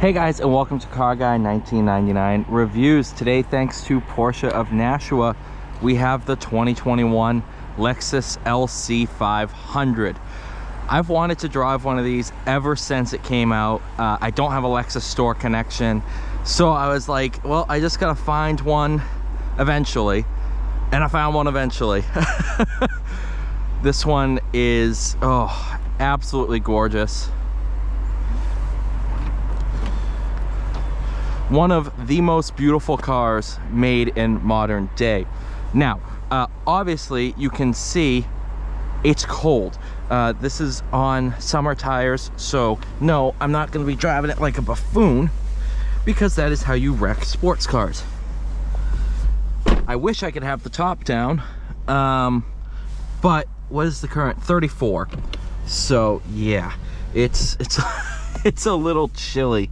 Hey guys, and welcome to Car Guy 1999 Reviews. Today, thanks to Porsche of Nashua, we have the 2021 Lexus LC500. I've wanted to drive one of these ever since it came out. I don't have a Lexus store connection, so I was like, well, I just gotta find one eventually, and I found one eventually. This one is, oh, absolutely gorgeous. One of the most beautiful cars made in modern day. Now, obviously you can see it's cold. This is on summer tires, so no, I'm not going to be driving it like a buffoon, because that is how you wreck sports cars. I wish I could have the top down, but what is the current? 34. So yeah, it's it's a little chilly.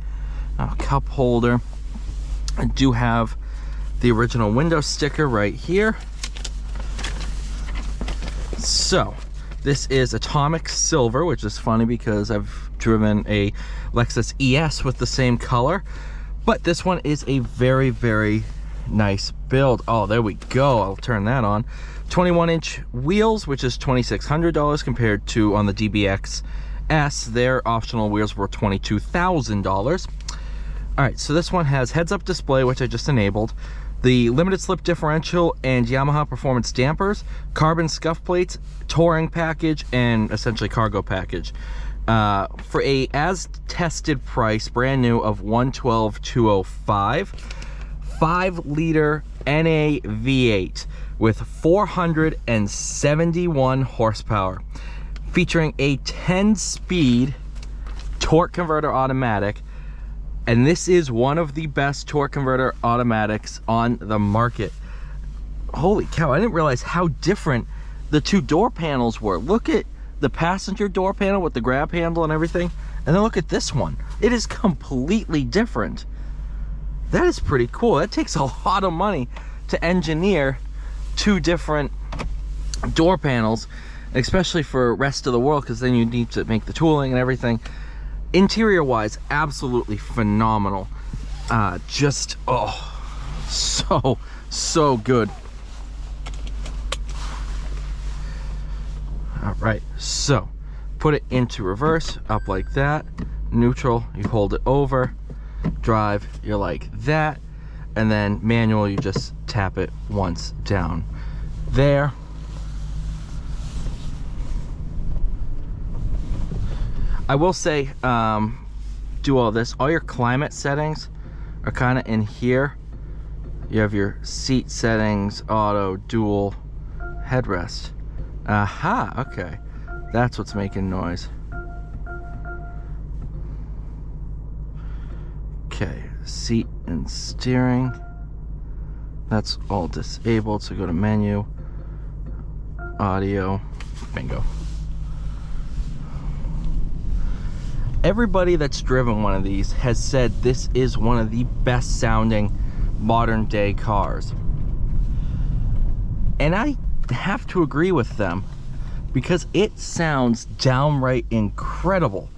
Cup holder. I do have the original window sticker right here. So this is atomic silver, which is funny because I've driven a Lexus ES with the same color, but this one is a very, very nice build. Oh, there we go. I'll turn that on. 21-inch wheels, which is $2,600 compared to on the DBX S, their optional wheels were $22,000. All right, so this one has heads-up display, which I just enabled, the limited slip differential and Yamaha performance dampers, carbon scuff plates, touring package, and essentially cargo package. For a as-tested price, brand new, of $112,205, 5-liter NA V8 with 471 horsepower, featuring a 10-speed torque converter automatic. And this is one of the best torque converter automatics on the market. Holy cow, I didn't realize how different the two door panels were. Look at the passenger door panel with the grab handle and everything, and then look at this one. It is completely different. That is pretty cool. That takes a lot of money to engineer two different door panels, especially for rest of the world, because then you need to make the tooling and everything. Interior wise, absolutely phenomenal. Just, oh, so good. All right, so put it into reverse, up like that. Neutral, you hold it over. Drive, you're like that. And then manual, you just tap it once down there. I will say, do all this. All your climate settings are kind of in here. You have your seat settings, auto, dual, headrest. Aha, okay. That's what's making noise. Okay, seat and steering. That's all disabled, so go to menu, audio, bingo. Everybody that's driven one of these has said this is one of the best sounding modern day cars. And I have to agree with them, because it sounds downright incredible.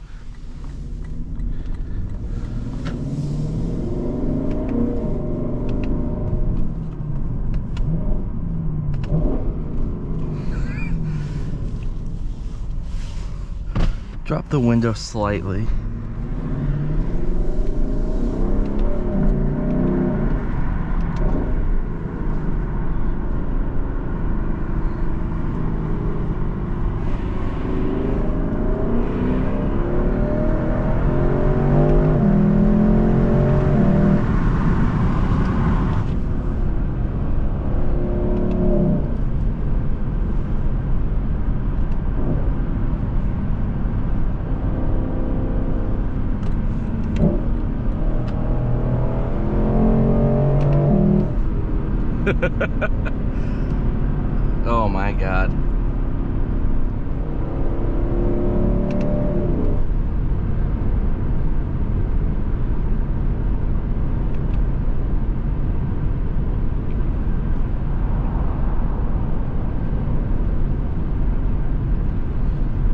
Drop the window slightly. Oh my God.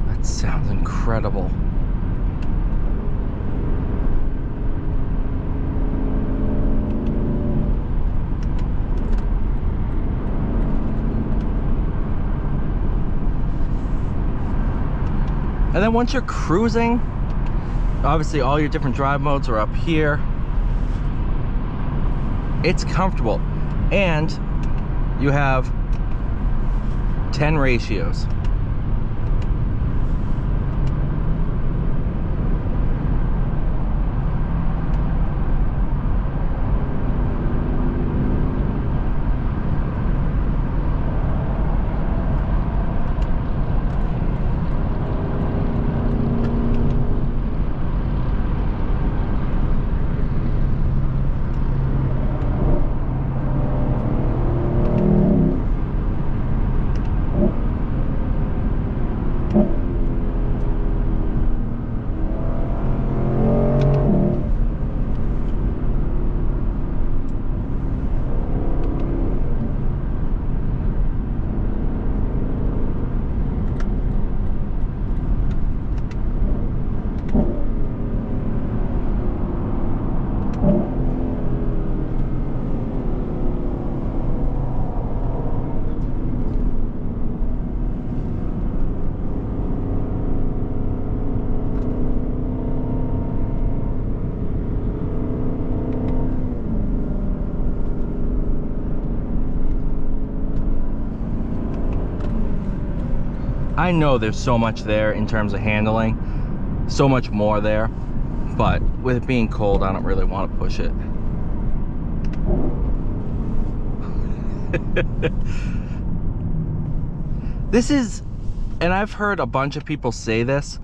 That sounds incredible. And then once you're cruising, obviously all your different drive modes are up here. It's comfortable, and you have 10 ratios. I know there's so much there in terms of handling, so much more there, but with it being cold, I don't really want to push it. This is, and I've heard a bunch of people say this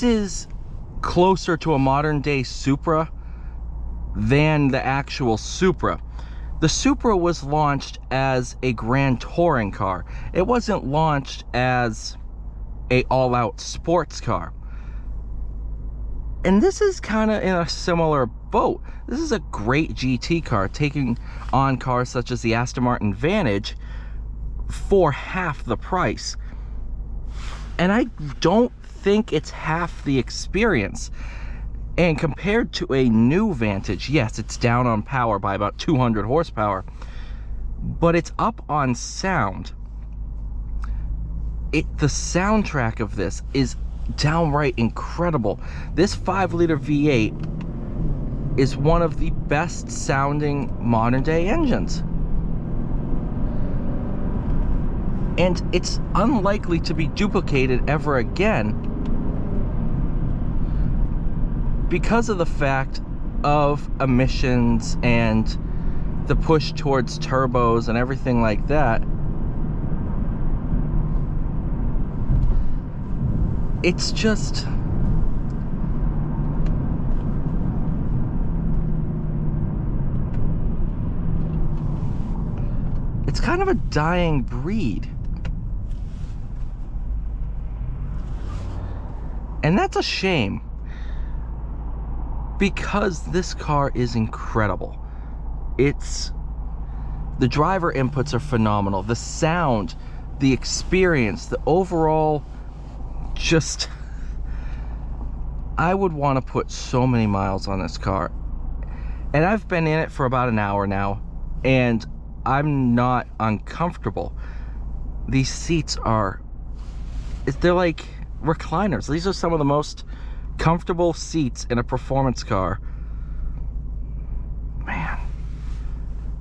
is closer to a modern day Supra than the actual Supra. The Supra was launched as a grand touring car. It wasn't launched as a all-out sports car. And this is kind of in a similar boat. This is a great GT car, taking on cars such as the Aston Martin Vantage for half the price. And I don't think it's half the experience. And compared to a new Vantage, yes, it's down on power by about 200 horsepower, but it's up on sound. The soundtrack of this is downright incredible. This 5-liter V8 is one of the best sounding modern day engines. And it's unlikely to be duplicated ever again, because of the fact of emissions and the push towards turbos and everything like that. It's just, it's kind of a dying breed. And that's a shame, because this car is incredible. The driver inputs are phenomenal. The sound, the experience, the overall, just, I would want to put so many miles on this car. And I've been in it for about an hour now, and I'm not uncomfortable. These seats are, they're like recliners. These are some of the most comfortable seats in a performance car, man.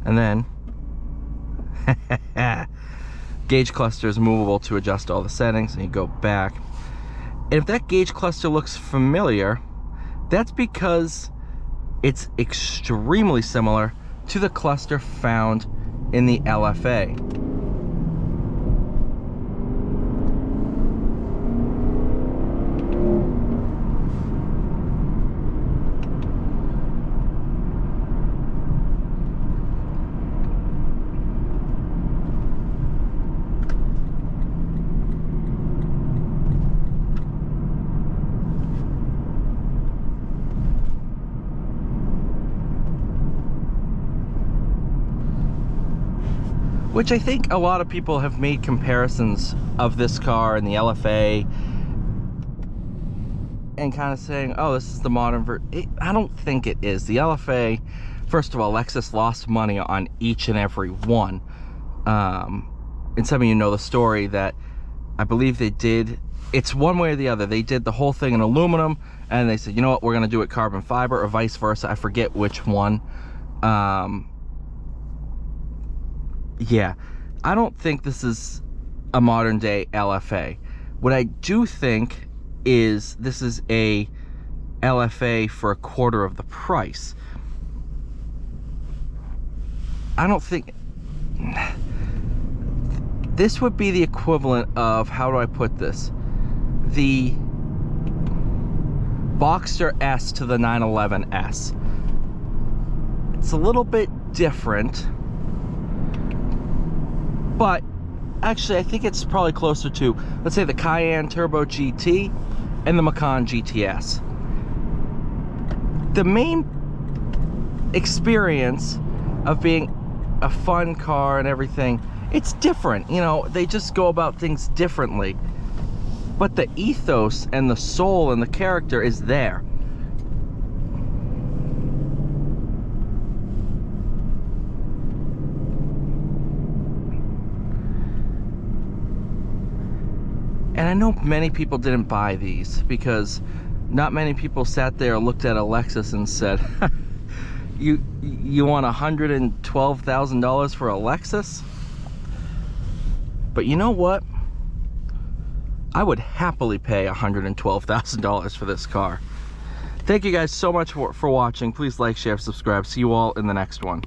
And then gauge cluster is movable to adjust all the settings, and you go back. And if that gauge cluster looks familiar, that's because it's extremely similar to the cluster found in the LFA. Which I think a lot of people have made comparisons of this car and the LFA and kind of saying, oh, this is the modern version. I don't think it is. The LFA, first of all, Lexus lost money on each and every one. And some of you know the story that I believe they did it's one way or the other. They did the whole thing in aluminum, and they said, you know what, we're gonna do it carbon fiber, or vice versa. I forget which one. Yeah, I don't think this is a modern day LFA. What I do think is this is a LFA for a quarter of the price. I don't think this would be the equivalent of, how do I put this, the Boxster S to the 911S. It's a little bit different, but actually I think it's probably closer to, let's say, the Cayenne Turbo GT and the Macan GTS. The main experience of being a fun car and everything, it's different, you know, they just go about things differently, but the ethos and the soul and the character is there. And I know many people didn't buy these because not many people sat there and looked at a Lexus and said, you want $112,000 for a Lexus? But you know what? I would happily pay $112,000 for this car. Thank you guys so much for watching. Please like, share, subscribe. See you all in the next one.